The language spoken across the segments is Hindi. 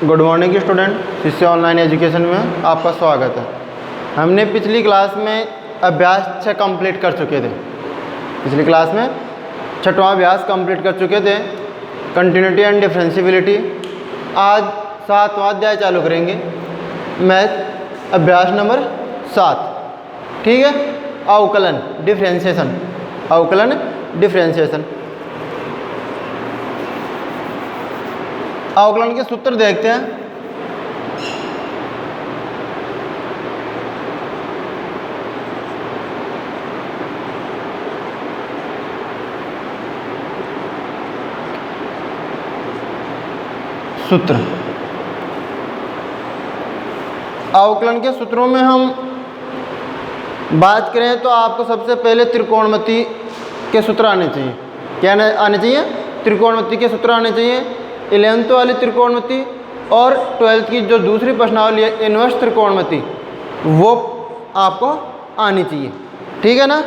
गुड मॉर्निंग स्टूडेंट, शिष्य ऑनलाइन एजुकेशन में आपका स्वागत है। हमने पिछली क्लास में अभ्यास 6 कंप्लीट कर चुके थे। पिछली क्लास में 6वां अभ्यास कंप्लीट कर चुके थे, कंटिन्यूटी एंड डिफरेंशियबिलिटी। आज 7वां अध्याय चालू करेंगे, मैथ अभ्यास नंबर 7। ठीक है, अवकलन डिफरेंशिएशन, अवकलन डिफरेंशिएशन। अवकलन के सूत्र देखते हैं। सूत्र, अवकलन के सूत्रों में हम बात करें तो आपको सबसे पहले त्रिकोणमिति के सूत्र आने चाहिए। क्या आने चाहिए? त्रिकोणमिति के सूत्र आने चाहिए। 11th वाली त्रिकोणमिति और 12th की जो दूसरी प्रश्नावली है इनवर्स त्रिकोणमिति, वो आपको आनी चाहिए। ठीक है ना?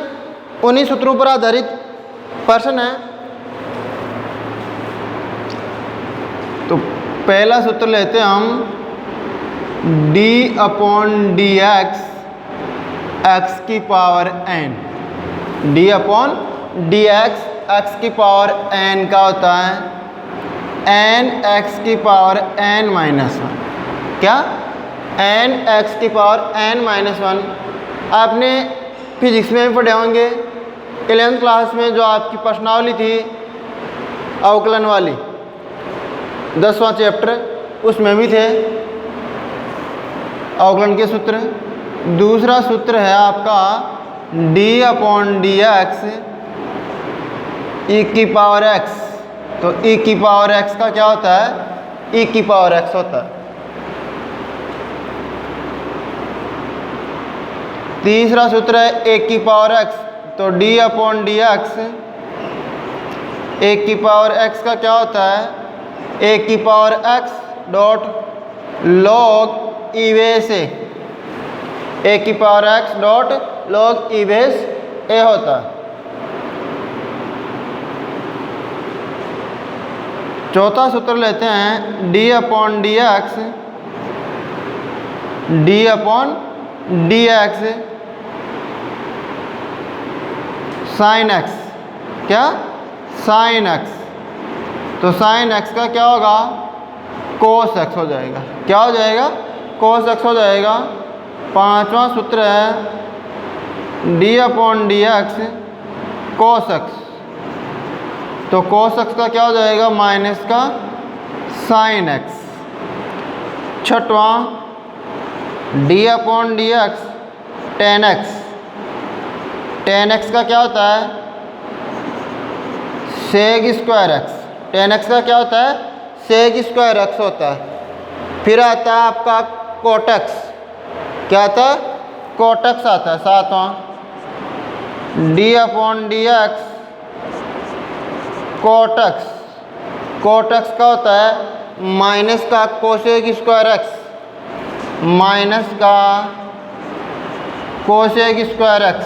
उन्हीं सूत्रों पर आधारित प्रश्न है। तो पहला सूत्र लेते हैं हम, d/dx x की पावर n। d/dx x की पावर n का होता है n x की पावर n माइनस 1। क्या? n x की पावर n माइनस 1 आपने फिजिक्स में भी पढ़े होंगे। 11th क्लास में जो आपकी प्रश्नावली थी अवकलन वाली, 10वां चैप्टर, उसमें भी थे अवकलन के सूत्र। दूसरा सूत्र है आपका d/dx e की पावर x। तो e की पावर x का क्या होता है? e की पावर x होता है। तीसरा सूत्र है a की पावर x। तो d/dx a की पावर x का क्या होता है? a की power x dot log e base a। a की power x dot log e base a होता है। चौथा सूत्र लेते हैं, d/dx sin x। क्या? sin x। तो sin x का क्या होगा? cos x हो जाएगा। क्या हो जाएगा? cos x हो जाएगा। पांचवा सूत्र है d/dx cos x। तो cos x का क्या हो जाएगा? माइनस का sin x। छठवां d/dx tan x। tan x का क्या होता है? sec square x। tan x का क्या होता है? sec स्क्वायर x होता है। फिर आता है आपका cot x। क्या आता है? cot x आता है। सातवां d/dx cot x। cot x का होता है माइनस का कोसेक स्क्वायर x, माइनस का कोसेक स्क्वायर x।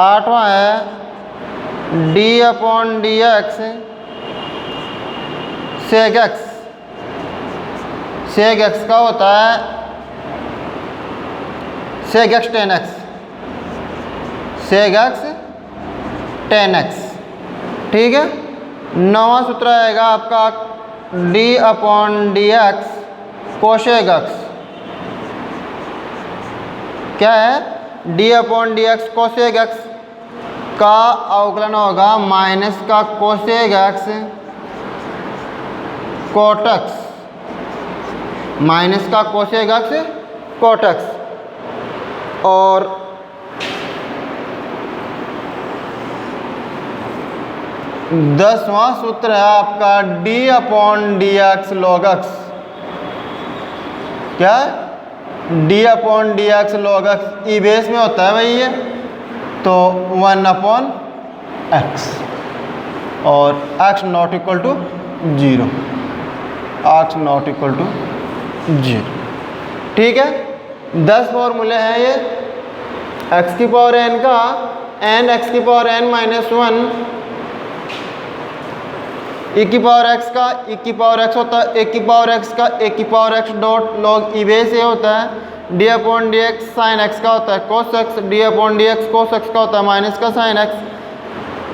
आठवां है d/dx sec x। sec x का होता है sec x tan x। sec x tan x। ठीक है। नौवां सूत्र आएगा आपका d/dx cosec x। क्या है? d/dx cosec x का अवकलन होगा माइनस का cosec x cot x, minus का cosec x cot x। और दसवां सूत्र है आपका d/dx log x। क्या? d/dx log x ई बेस में होता है भाई ये, तो 1/x और x not equal to 0, x not equal to 0। ठीक है। 10 फॉर्मूले हैं ये x की पावर n का n x की पावर n माइनस 1 e की पावर x का e की पावर x होता है, a की पावर x का a की power x dot log e base a होता है, d upon D x sine x का होता है cos x, d upon D x cos x का होता है माइनस का साइन x,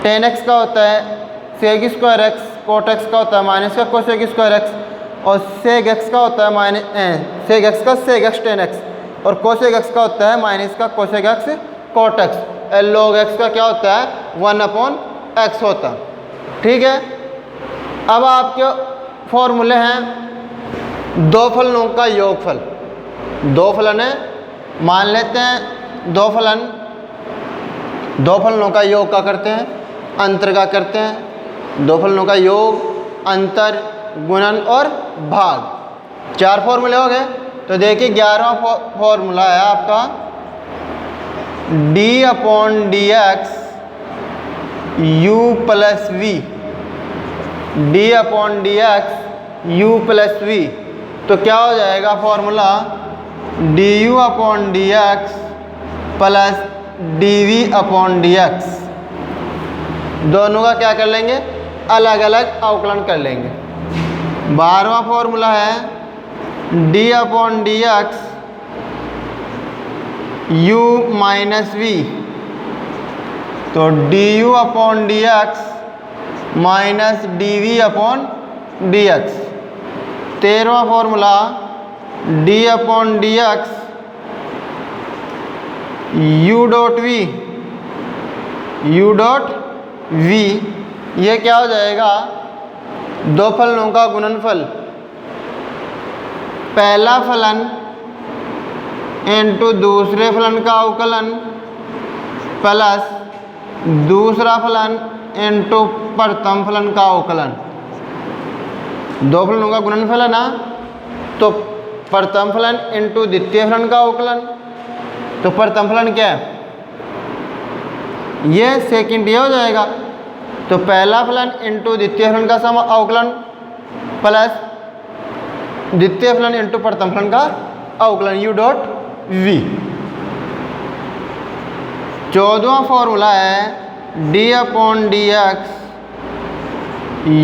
tan x का होता है sec square x, cot x का होता है माइनस का cosec स्क्वायर x, और sec x का होता है sec x का sec x tan x, और cosec x का होता है माइनस का cosec x cot x, log x का क्या होता है 1/x होता है। ठीक है, अब आपके फॉर्मूले हैं दो फलनों का योगफल। दो फलन है, मान लेते हैं दो फलनों का योग क्या करते हैं, अंतर का करते हैं। दो फलनों का योग, अंतर, गुणन और भाग, 4 फॉर्मूले हो गए। तो देखिए 11वां फॉर्मूला है आपका d upon D x u plus v, d upon D x u plus v. तो क्या हो जाएगा formula, d you upon D x plus d we upon D x. दोनों का क्या कर लेंगे, अलग अलग अवकलन कर लेंगे। 12वां फॉर्मूला है d upon D x u minus V, तो D you upon D x minus D we upon D X. 13वां formula d upon D x u dot V, ये क्या हो जाएगा, दो फलनों का गुणनफल, पहला फलन इनटू दूसरे फलन का अवकलन प्लस दूसरा फलन इनटू प्रथम फलन का अवकलन। दो फलनों का गुणनफल है ना, तो प्रथम फलन इनटू द्वितीय फलन का अवकलन। तो प्रथम फलन क्या है, ये सेकंड ये हो जाएगा। तो पहला फलन इनटू द्वितीय फलन का सम अवकलन प्लस द्वितीय फलन इनटू प्रथम फलन का अवकलन u डॉट v। 14वां फॉर्मूला है d upon D x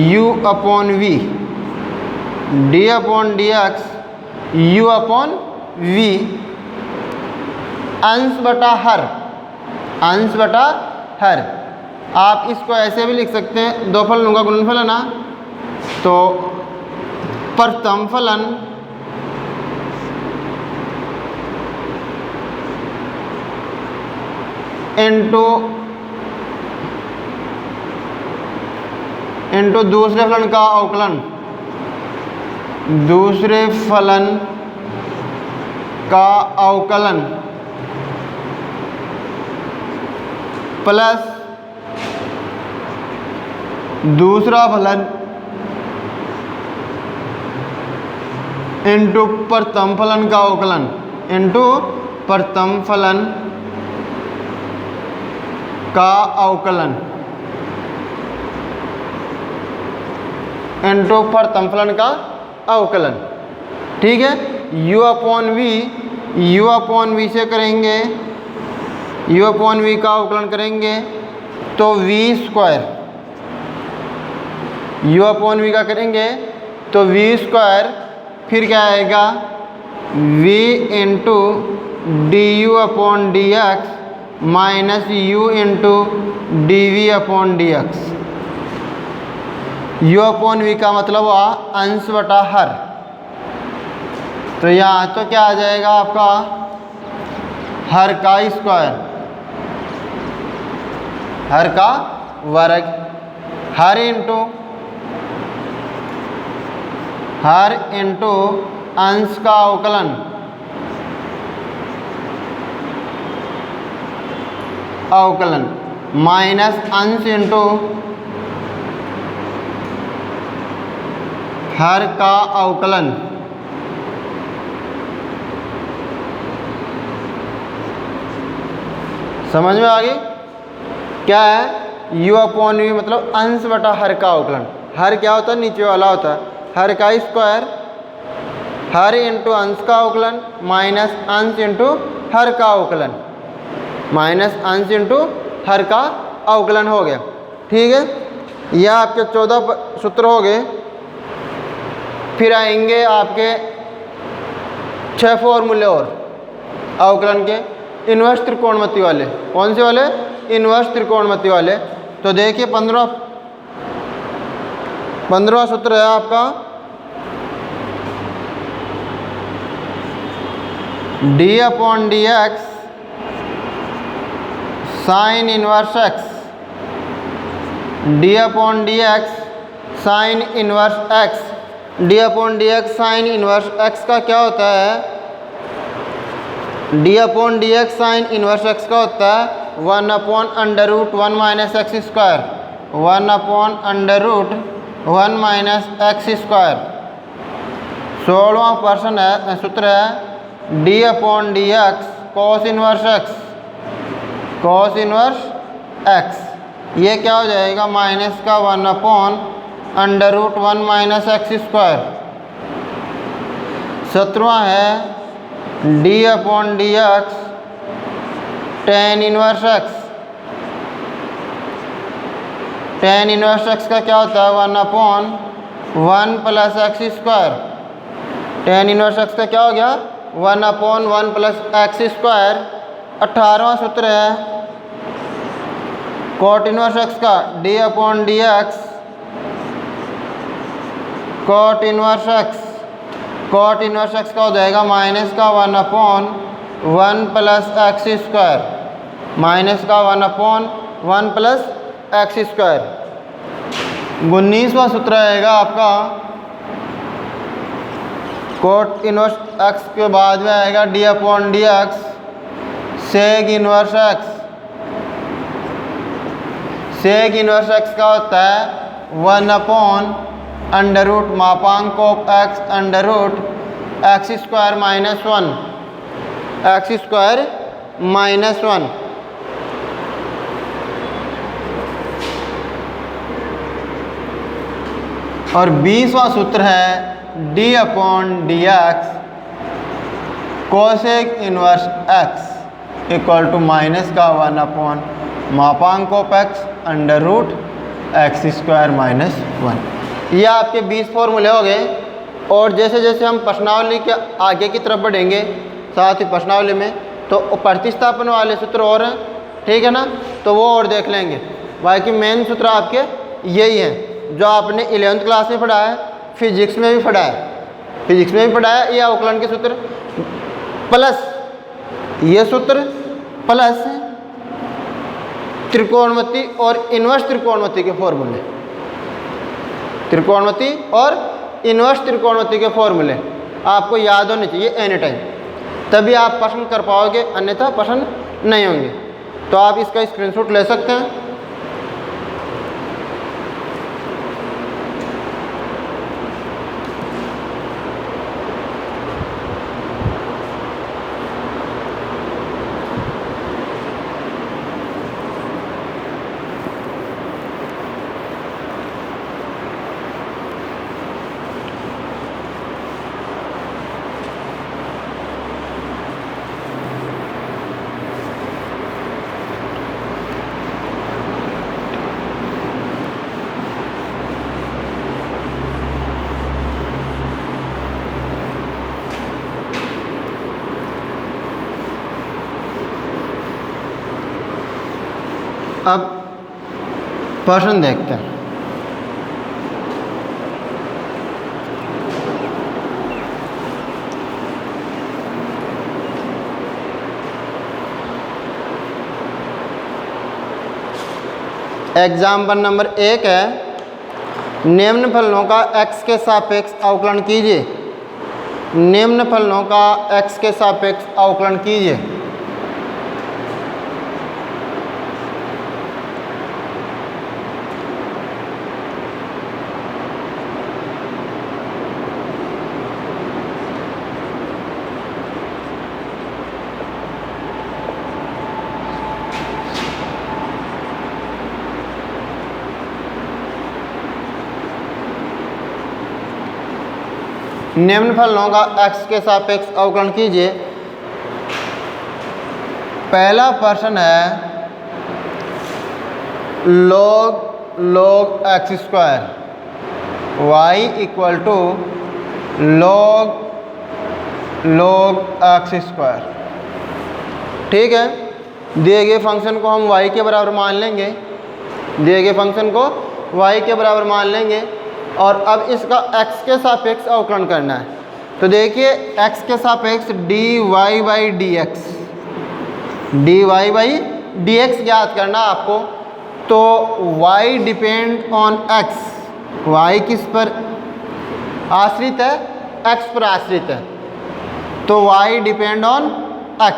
u upon v, d upon D x u upon v, अंश बटा हर, अंश बटा हर। आप इसको ऐसे भी लिख सकते हैं, दो फलनों का गुणनफल है ना, तो प्रथम फलन इनटू दूसरे फलन का अवकलन, दूसरे फलन का अवकलन प्लस दूसरा फलन इनटू प्रथम फलन का अवकलन, इनटू प्रथम फलन का अवकलन इनटू प्रथम फलन का अवकलन। ठीक है, u अपॉन वी से करेंगे, u अपॉन वी का अवकलन करेंगे तो v square, u upon v का करेंगे तो v स्क्वायर, फिर क्या आएगा v into d you upon D x minus u into d we upon D x. u upon v का मतलब हुआ अंश बटा हर। तो यहाँ तो क्या आ जाएगा आपका, हर का स्क्वायर, हर का वर्ग, हर इंटू अंश का अवकलन, माइनस अंश इंटू हर का अवकलन। समझ में आ गई क्या है, u अपॉन वी मतलब अंश बटा हर का अवकलन। हर क्या होता है, नीचे वाला होता है, हर का स्क्वायर, हर इंटू अंश का अवकलन माइनस अंश इंटू हर का अवकलन, माइनस अंश इंटू हर का अवकलन हो गया। ठीक है, यह आपके 14 सूत्र हो गए। फिर आएंगे आपके 6 फॉर्मूले और अवकलन के इन्वर्स त्रिकोणमिति वाले। कौन से वाले? इन्वर्स त्रिकोणमिति वाले। तो देखिए 15वां सूत्र है आपका d/dx sign inverse x, d/dx sign inverse x, d/dx sign inverse x का क्या होता है? d/dx साइन इन्वर्स x का होता है 1/√1 minus X square, 1/√1 minus X square. 16वां प्रश्न है, सूत्र है d/dx cos inverse x, cos inverse x। ये क्या हो जाएगा? माइनस का 1/√1 माइनस एक्स स्क्वायर। 17वां है d/dx tan inverse x, tan inverse x का क्या होता है? 1/1 plus x square. tan inverse x का क्या हो गया? 1/1 प्लस एक्स स्क्वायर। 18वां सूत्र है cot इन्वर्स x का d/dx cot inverse x, cot inverse x का हो जाएगा माइनस का 1/1 प्लस एक्स स्क्वायर, माइनस का 1/1 प्लस एक्स स्क्वायर। 19वां सूत्र आएगा आपका cot इन्वर्स x के बाद में आएगा d/dx sec inverse x, sec inverse x का होता है 1/√ मापांक of x under root x square minus 1, x square minus 1। और 20वां सूत्र है d/dx cosec inverse x equal to minus का 1/, मापांक of x under root x square minus 1। ये आपके 20 फॉर्मूले हो गए। और जैसे जैसे हम प्रश्नावली के आगे की तरफ बढ़ेंगे, साथ ही प्रश्नावली में तो प्रतिस्थापन वाले सूत्र और हैं, ठीक है ना, तो वो और देख लेंगे। बाकी मेन सूत्र आपके यही हैं जो आपने 11th क्लास में पढ़ा है, फिजिक्स में भी पढ़ा है, फिजिक्स में भी पढ़ा है। ये अवकलन के सूत्र प्लस ये सूत्र प्लस त्रिकोणमिति और इन्वर्स त्रिकोणमिति के फॉर्मूले, त्रिकोणमिति और इन्वर्स त्रिकोणमिति के फॉर्मूले आपको याद होने चाहिए एनी टाइम, तभी आप प्रश्न कर पाओगे, अन्यथा प्रश्न नहीं होंगे। तो आप इसका स्क्रीनशॉट ले सकते हैं। अब प्रश्न देखते हैं। एग्जाम्पल नंबर 1 है, निम्न फलनों का x के सापेक्ष अवकलन कीजिए। निम्न फलनों का x के सापेक्ष अवकलन कीजिए। निम्न फलनों का x के सापेक्ष अवकलन कीजिए। पहला प्रश्न है log log x square, y equal to log x square. ठीक है, दिए गए फंक्शन को हम y के बराबर मान लेंगे, दिए गए फंक्शन को y के बराबर मान लेंगे और अब इसका x के सापेक्ष अवकलन करना है। तो देखिए x के सापेक्ष dy बाई dx ज्ञात करना आपको। तो y depend on x, y किस पर आश्रित है, x पर आश्रित है। तो y depend on x,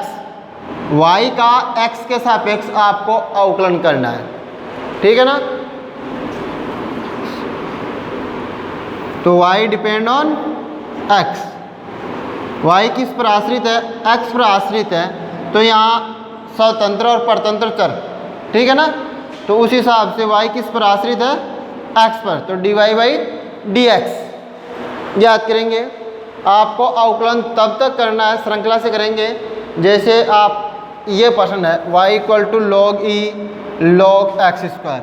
y का x के सापेक्ष आपको अवकलन करना है। ठीक है ना। तो y depend on x, y किस पर आश्रित है, x पर आश्रित है। तो यहाँ स्वतंत्र और परतंत्र चर, ठीक है ना। तो उस हिसाब से y किस पर आश्रित है, x पर। तो dy बाई dx याद करेंगे। आपको अवकलन तब तक करना है, श्रृंखला से करेंगे जैसे आप ये प्रश्न है y equal to log e log x square.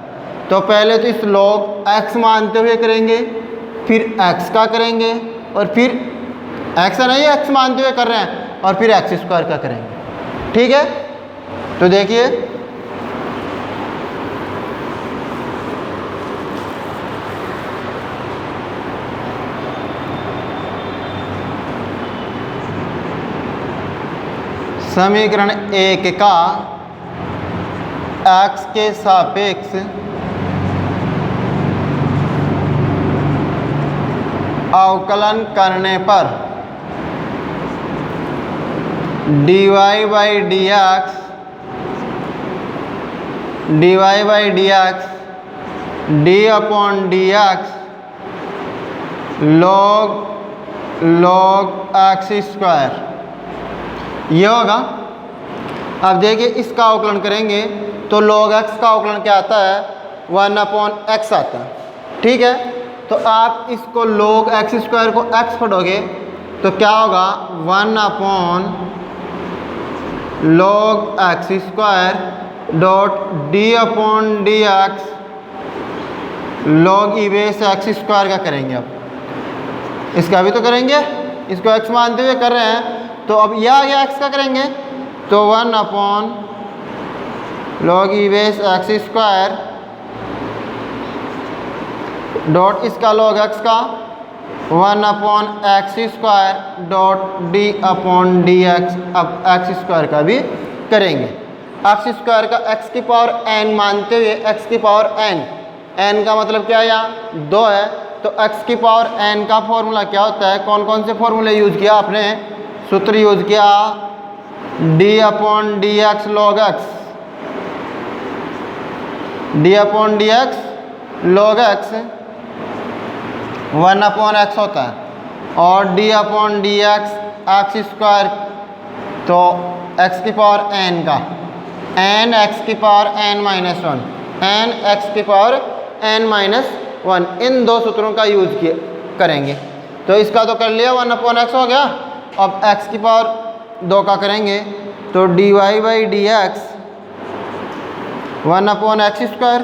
तो पहले तो इस log x मानते हुए करेंगे, फिर x का करेंगे और फिर x नहीं x मानते हुए कर रहे हैं और फिर x स्क्वायर का करेंगे। ठीक है, तो देखिए समीकरण 1 का x के सापेक्ष अवकलन करने पर dy by dx d upon dx log x square ये होगा। अब देखिए इसका अवकलन करेंगे तो log x का अवकलन क्या आता है, 1 अपॉन x आता है। ठीक है, तो आप इसको log x स्क्वायर को x पढ़ोगे तो क्या होगा, 1 upon log x square dot d upon dx log e base x square का करेंगे। अब इसका भी तो करेंगे, इसको x मानते हुए कर रहे हैं। तो अब यह आ गया x का करेंगे तो 1 upon log e base x square dot इसका log x का 1 upon x square dot d upon dx। अब x स्क्वायर का भी करेंगे। x स्क्वायर का x की पावर n मानते हुए x की पावर n का मतलब क्या है, यहाँ 2 है। तो x की पावर n का फॉर्मूला क्या होता है, कौन कौन से फॉर्मूले यूज किया आपने, सूत्र यूज किया d upon dx log x, d upon dx log x 1 upon x होता है और d upon dx x square. तो x की पावर n का n x की power n minus 1 n x की पावर n माइनस 1, इन दो सूत्रों का यूज किए करेंगे। तो इसका तो कर लिया, 1 अपॉन x हो गया। अब x की पावर 2 का करेंगे तो dy by dx 1 upon x square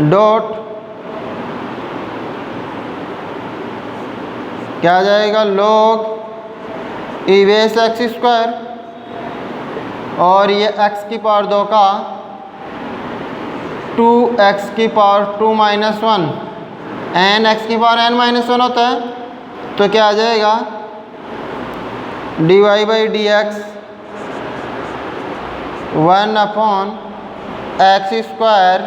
dot क्या आ जाएगा, log e base x square और ये x की पावर 2 का 2x की पावर 2 माइनस 1 n x की पावर n माइनस 1 होता है। तो क्या आ जाएगा, dy by dx 1 upon x square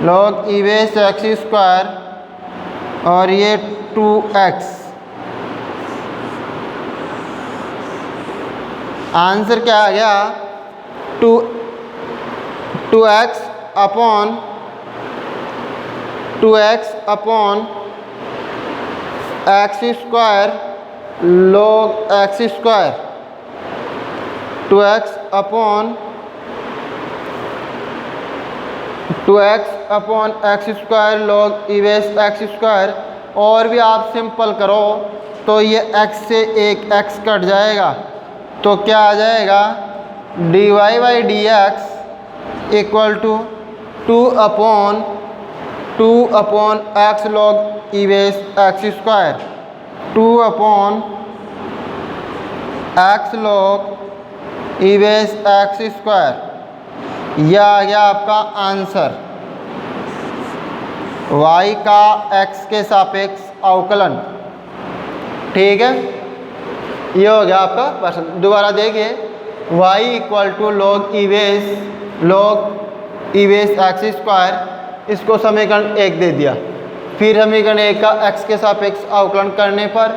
log e base x square और ये 2x। आंसर क्या आ गया, 2x upon 2x upon x square log x square 2x upon x square log e base x square. और भी आप सिंपल करो तो ये x से एक x कट जाएगा तो क्या आ जाएगा, dy by dx equal to 2 upon x log e base x square, 2 upon x log e base x square. यह आ गया आपका आंसर, y का x के सापेक्ष अवकलन। ठीक है, ये हो गया आपका प्रश्न। दोबारा देखिए, y equal to log e base x square, इसको समीकरण 1 दे दिया। फिर समीकरण 1 का x के सापेक्ष अवकलन करने पर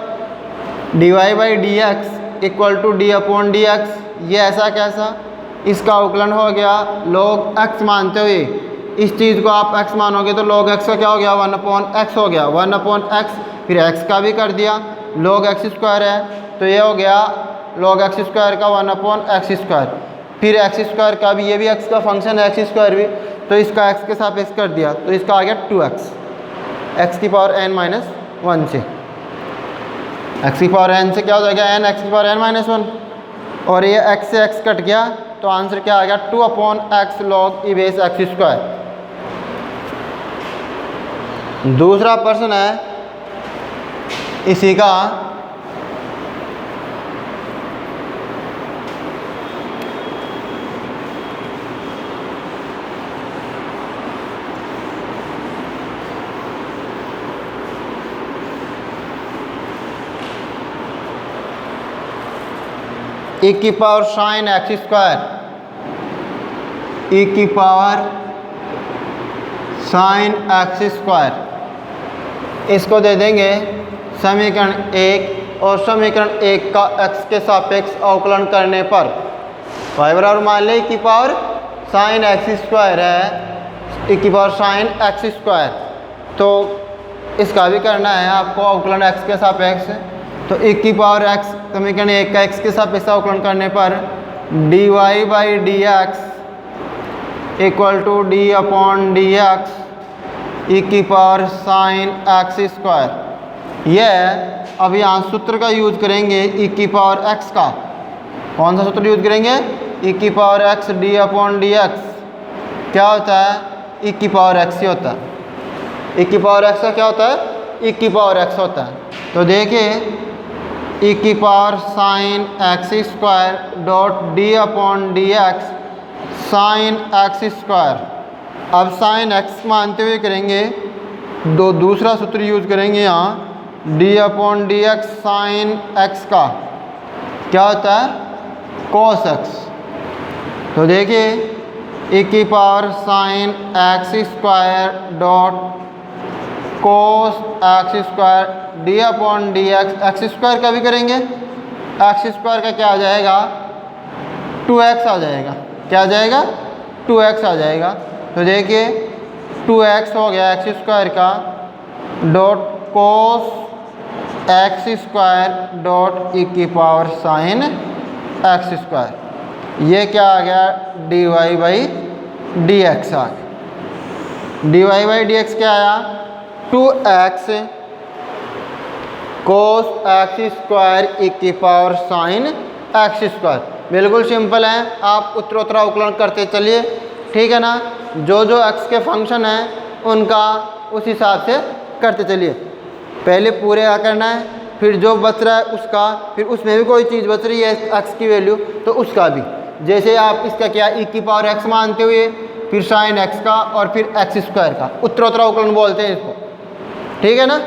dy by D x equal to D upon D x, ये ऐसा कैसा, इसका अवकलन हो गया log x मानते हुए। इस चीज़ को आप x मानोगे तो log x का क्या हो गया, 1 अपॉन एक्स हो गया, 1 अपॉन एक्स, फिर x का भी कर दिया, log x स्क्वायर है तो ये हो गया log x स्क्वायर का 1 अपॉन एक्स स्क्वायर, फिर x स्क्वायर का भी, ये भी x का फंक्शन है, x स्क्वायर भी, तो इसका x के सापेक्ष कर दिया तो इसका आ गया 2x, x की पावर n माइनस 1 से, x की पावर n से क्या हो जाएगा n, x की पावर n माइनस 1, और ये x से x कट गया तो आंसर क्या आ गया 2 upon x log e base x square. दूसरा प्रश्न है इसी का, e की power sine x square, e की पावर साइन एक्स स्क्वायर, इसको दे देंगे समीकरण 1, और समीकरण 1 का x के सापेक्ष अवकलन करने पर y बराबर मान लें e की पावर साइन एक्स स्क्वायर है, e की पावर साइन एक्स स्क्वायर, तो इसका भी करना है आपको अवकलन x के सापेक्ष। तो e की पावर x समीकरण 1 का x के सापेक्ष अवकलन करने पर dy by D x equal to D upon D X E की पावर साइन एक्स स्क्वायर। यह अब यहाँ सूत्र का यूज करेंगे e की पावर x का, कौन सा सूत्र यूज करेंगे, e की power x D upon D x, क्या होता है e की पावर x ही होता है, e की पावर x का क्या होता है, e की पावर x होता है। तो देखिए e की power sine x square dot d upon D x sine x square. अब साइन x मानते हुए करेंगे, दूसरा सूत्र यूज करेंगे यहाँ d upon D x sine x का क्या होता है cos x। तो देखिए e की power sine x square dot cos x square D upon D x square का भी करेंगे, एक्स स्क्वायर का क्या आ जाएगा 2x आ जाएगा, क्या आ जाएगा 2x आ जाएगा। तो देखिए 2x हो गया एक्स स्क्वायर का dot cos x square dot E की पावर साइन एक्स स्क्वायर, ये क्या आ गया dy बाई डी एक्स आ गया। dy बाई डी एक्स क्या आया 2x cos एक्स स्क्वायर ई की पावर साइन एक्स स्क्वायर। बिल्कुल सिंपल है, आप उत्तरोत्तर अवकलन करते चलिए, ठीक है ना, जो जो x के फंक्शन हैं उनका उस हिसाब से करते चलिए। पहले पूरे का करना है, फिर जो बच रहा है उसका, फिर उसमें भी कोई चीज़ बच रही है x की वैल्यू तो उसका भी, जैसे आप इसका क्या e की पावर x मानते हुए फिर साइन x का और फिर एक्स स्क्वायर का उत्तरोत्तर अवकलन बोलते हैं इसको, ठीक है ना।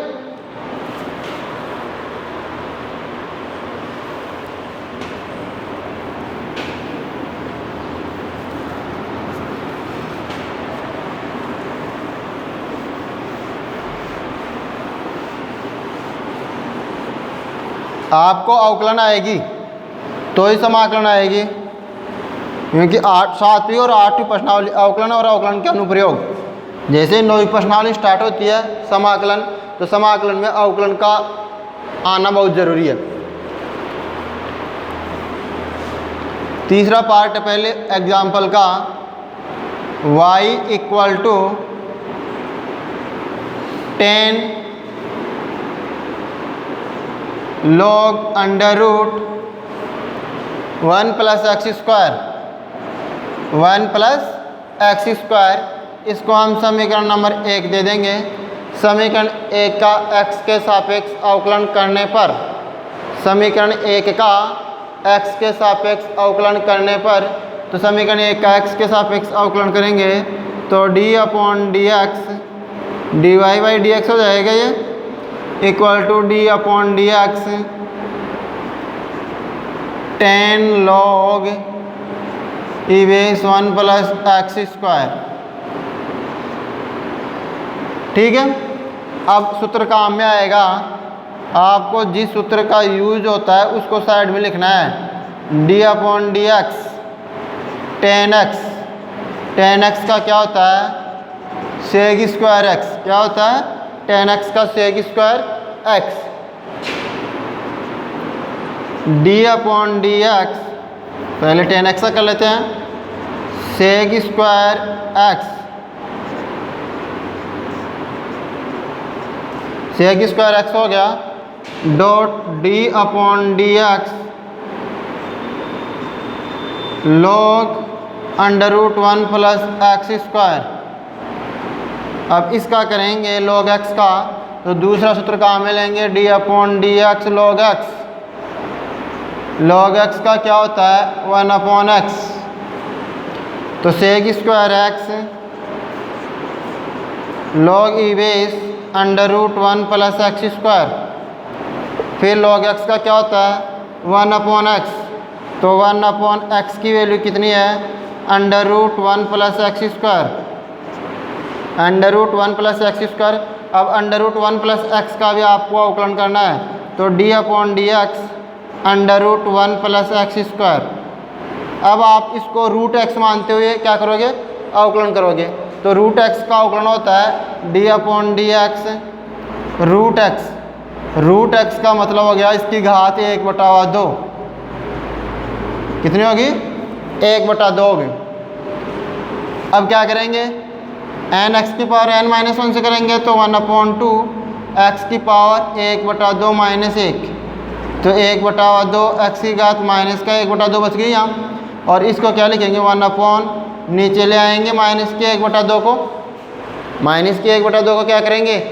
आपको अवकलन आएगी तो ही समाकलन आएगी, क्योंकि 7वीं और 8वीं प्रश्नावली अवकलन और अवकलन के अनुप्रयोग, जैसे 9वीं प्रश्नावली स्टार्ट होती है समाकलन, तो समाकलन में अवकलन का आना बहुत ज़रूरी है। तीसरा पार्ट है पहले एग्जाम्पल का, y equal to 10 log under root 1 plus x square, 1 plus x square, इसको हम समीकरण नंबर 1 दे देंगे। समीकरण 1 का x के सापेक्ष अवकलन करने पर, समीकरण 1 का x के सापेक्ष अवकलन करने पर, तो समीकरण 1 का x के सापेक्ष अवकलन करेंगे तो d/dx dy by D x हो जाएगा, ये equal to d/dx tan log e base 1 plus x square. ठीक है, अब सूत्र काम में आएगा। आपको जिस सूत्र का यूज होता है उसको साइड में लिखना है। d/dx tan x का क्या होता है? Sec square x। क्या होता है? tan x का सेक स्क्वायर x। d/dx पहले tan x का कर लेते हैं, sec square x, sec square x हो गया, dot d/dx log √1 plus x square. अब इसका करेंगे log x का, तो दूसरा सूत्र काम में लेंगे d/dx log x। log x का क्या होता है? 1/x। तो sec square x log e base √1 plus x square. फिर log x का क्या होता है? 1/x। तो 1/x की वैल्यू कितनी है? √1 plus x square, √1 plus x square. अब √1 प्लस एक्स का भी आपको अवकलन करना है, तो d/dx √1 प्लस एक्स स्क्वायर। अब आप इसको √x मानते हुए क्या करोगे? अवकलन करोगे। तो √x का अवकलन होता है d/dx √x। √x का मतलब हो गया इसकी घात 1/2। कितनी होगी? 1/2 होगी। अब क्या करेंगे? n(x) की पावर n-1 से करेंगे तो 1/2 x की पावर 1/2 माइनस 1, तो 1/2 x की घात माइनस का 1/2 बच गई यहाँ। और इसको क्या लिखेंगे? 1/, नीचे ले आएंगे माइनस के 1/2 को, माइनस के 1/2 को क्या करेंगे?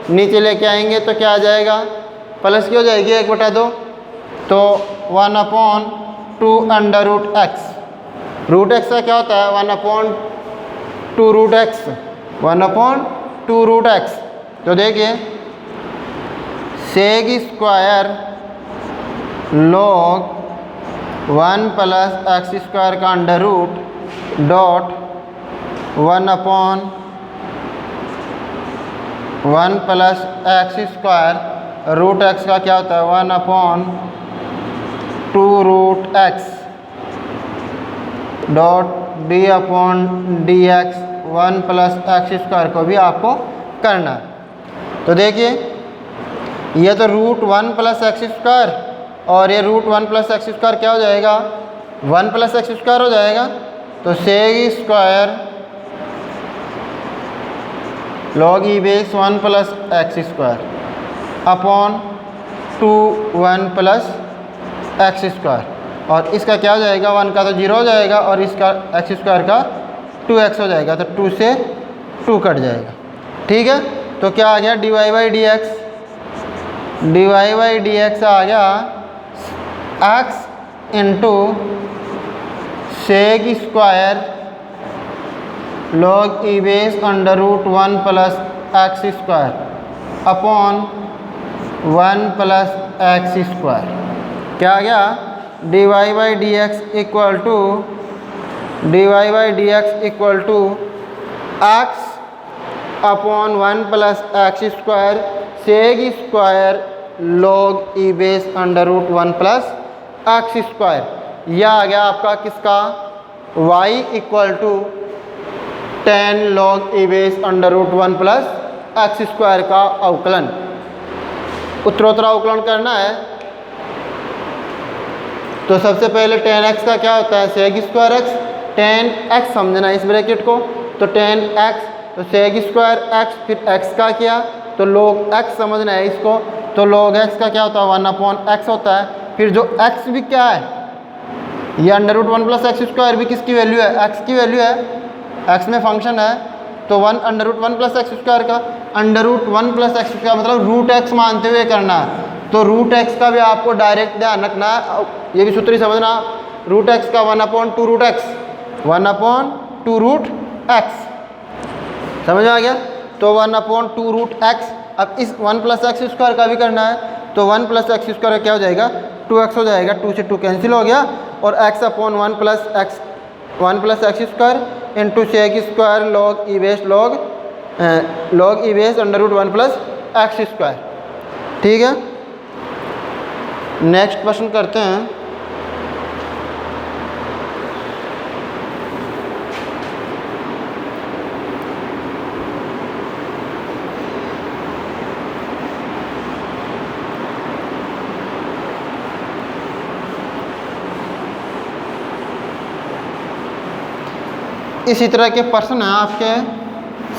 नीचे लेके आएंगे तो क्या आ जाएगा? प्लस की हो जाएगी 1/2। तो 1/2 √x। √x का क्या होता है? 1/2 √x, 1/2 √x। तो देखिए sec square log 1 plus x square का under root dot 1/1 plus x square √x का क्या होता है? 1/2 √x dot d/dx 1 plus x square को भी आपको करना है। तो देखिए ये तो √1 प्लस एक्स स्क्वायर और ये √1 प्लस एक्स स्क्वायर क्या हो जाएगा? 1 प्लस एक्स स्क्वायर हो जाएगा। तो sec square log e base 1 plus x square upon 1 plus x square. और इसका क्या हो जाएगा? 1 का तो 0 हो जाएगा और इसका एक्स स्क्वायर का 2x हो जाएगा, तो 2 से 2 कट जाएगा। ठीक है, तो क्या आ गया? dy बाई डी एक्स आ गया x into sec square log e base √1 plus x square upon 1 plus x square. क्या आ गया? dy by D x equal to x upon 1 plus x square sec square log e base √1 plus x square. यह आ गया आपका किसका? y equal to tan log e base √1 plus x square का अवकलन। उत्तरोत्तर अवकलन करना है तो सबसे पहले tan x का क्या होता है? Sec square x। tan x समझना इस ब्रैकेट को, तो tan x तो सेक स्क्वायर x, फिर x का किया तो log x समझना है इसको, तो log x का क्या होता है? 1/x होता है। फिर जो x भी क्या है? ये √1 प्लस एक्स स्क्वायर भी किसकी वैल्यू है? x की वैल्यू है। एक्स में फंक्शन है तो 1 प्लस एक्स स्क्वायर का, √1 प्लस एक्स स्क्वायर मतलब रूट एक्स मानते हुए करना है। तो रूट एक्स का भी आपको डायरेक्ट ध्यान रखना है, ये भी सूत्र ही समझना। रूट एक्स का 1/2 रूट एक्स, 1/2 रूट एक्स, समझ में आ गया। तो 1/2 रूट एक्स। अब इस 1 प्लस एक्स स्क्वायर का भी करना है तो 1 प्लस एक्स स्क्वायर क्या हो जाएगा, 2x हो जाएगा, 2 से 2 कैंसिल हो गया और x/1 plus x square into sec square log e base √1 plus x square. ठीक है, नेक्स्ट क्वेश्चन करते हैं। इसी तरह के प्रश्न हैं आपके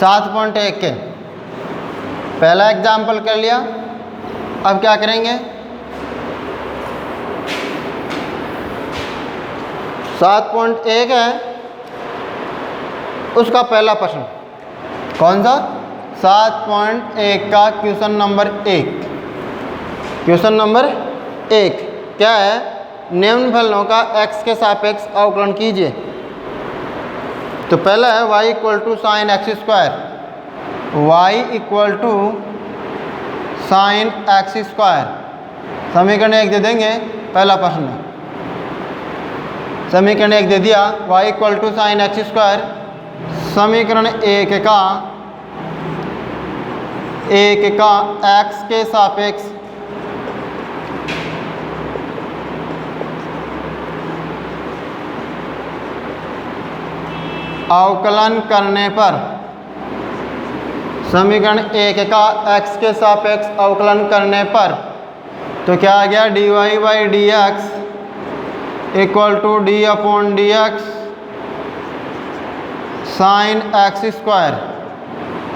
7.1 के। पहला एग्जाम्पल कर लिया, अब क्या करेंगे 7.1 है उसका पहला प्रश्न। कौन सा? 7.1 का क्वेश्चन नंबर 1। क्वेश्चन नंबर 1 क्या है, निम्न फलनों का x के सापेक्ष अवकलन कीजिए। तो पहला है y = sin x square, y = sin x square. समीकरण 1 दे देंगे, पहला प्रश्न है समीकरण 1 दे दिया, y = sin x स्क्वायर। समीकरण 1 का x के सापेक्ष अवकलन करने पर, समीकरण 1 का x के सापेक्ष अवकलन करने पर तो क्या आ गया, dy/dx = d/dx sin x square.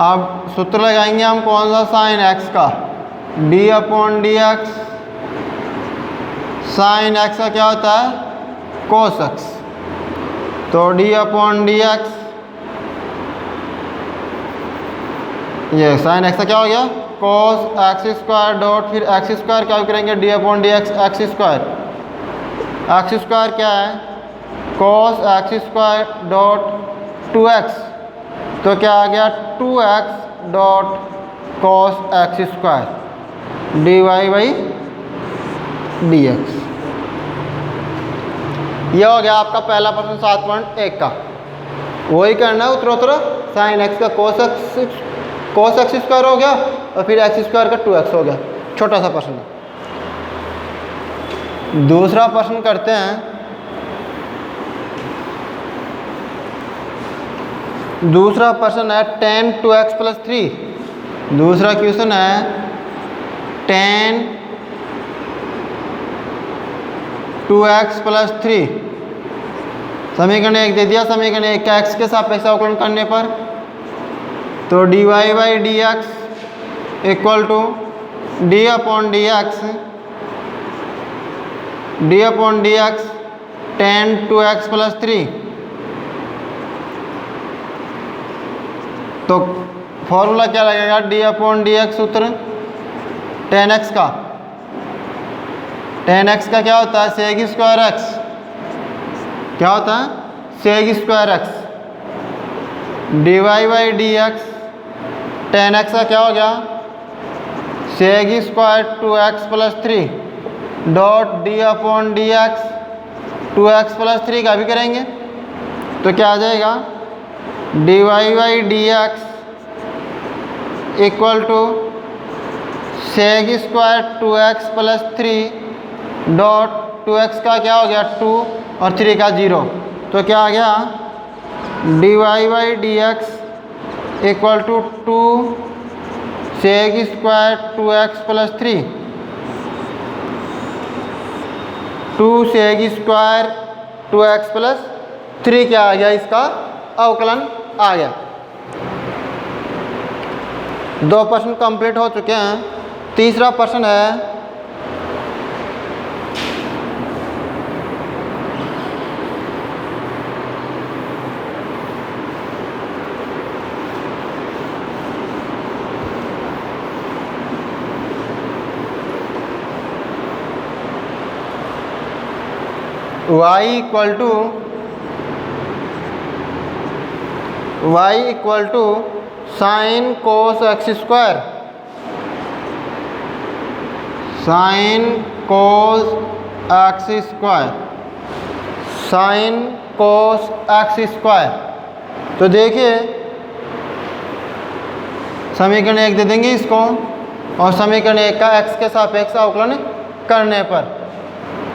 अब सूत्र लगाएंगे हम कौन सा, sin x का, d/dx sin x का क्या होता है, cos x। तो d/dx ये sin x का क्या हो गया, cos x स्क्वायर डॉट फिर x स्क्वायर क्या करेंगे, d/dx x square. x square क्या है, cos x square dot 2x। तो क्या आ गया, 2x dot cos x square dy/dx। यह हो गया आपका पहला प्रश्न 7.1 का। वही करना है उत्तरोत्तर, sin x का cos x स्क्वायर हो गया और फिर x स्क्वायर का 2x हो गया। छोटा सा प्रश्न। दूसरा प्रश्न करते हैं। दूसरा प्रश्न है tan 2x + 3। दूसरा क्वेश्चन है tan 2x + 3। समीकरण 1 दे दिया, समीकरण 1 का x के सापेक्ष अवकलन करने पर तो dy/dx = d/dx tan 2x + 3। तो फॉर्मूला क्या लगेगा, d/dx सूत्र tan x का, tan x का क्या होता है, sec स्क्वायर x। क्या होता है, sec square x। dy/dx tan x का क्या हो गया, sec square 2x + 3 dot d/dx 2x + 3 का भी करेंगे तो क्या आ जाएगा, dy/dx = sec square 2x + 3 dot 2x का क्या हो गया 2 और 3 का 0। तो क्या आ गया, dy/dx = 2 sec square 2x + 3 2 sec square 2x + 3 क्या आ गया, इसका अवकलन आ गया। 2 प्रश्न कंप्लीट हो चुके हैं। तीसरा प्रश्न है y equal to sine cos x square, sine cos x square, sine cos x square. तो देखिए समीकरण 1 दे देंगे इसको, और समीकरण 1 का x के सापेक्ष अवकलन करने पर,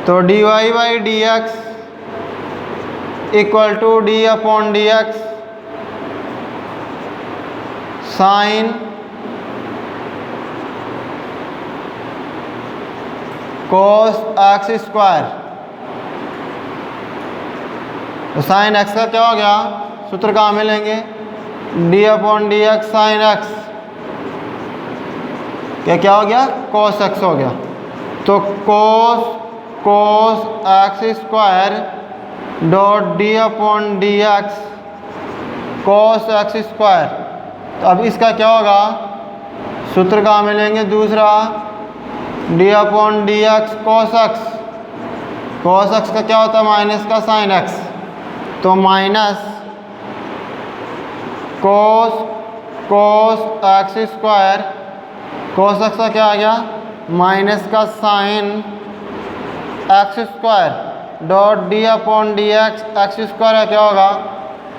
तो dy by D x equal to D upon D x sine cos x square. तो साइन एक्स का क्या हो गया, सूत्र कहाँ मिलेंगे, d upon D x sine x, क्या हो गया, कोस एक्स हो गया। तो cos x square dot d upon D x cos x square. तो अब इसका क्या होगा, सूत्र कहाँ मिलेंगे, दूसरा d upon D x cos x, cos x का क्या होता है, माइनस का साइन एक्स, तो माइनस कोस एक्स स्क्वायर, कोस एक्स का क्या आ गया, माइनस का sine x square dot d upon D x, x square का क्या होगा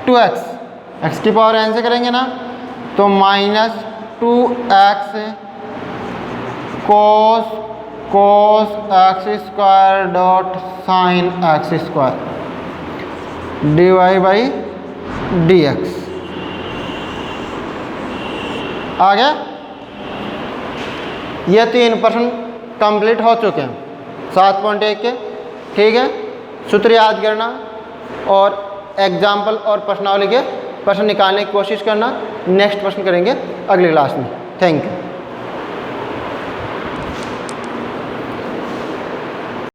2x, एक्स की पावर n से करेंगे ना, तो minus 2x cos x square dot sine x square D Y by D x. आ गया, ये 3% कंप्लीट हो चुके हैं 7.1 के। ठीक है, सूत्र याद करना और एग्जाम्पल और प्रश्नावली के प्रश्न निकालने की कोशिश करना। नेक्स्ट प्रश्न करेंगे अगली क्लास में। Thank you.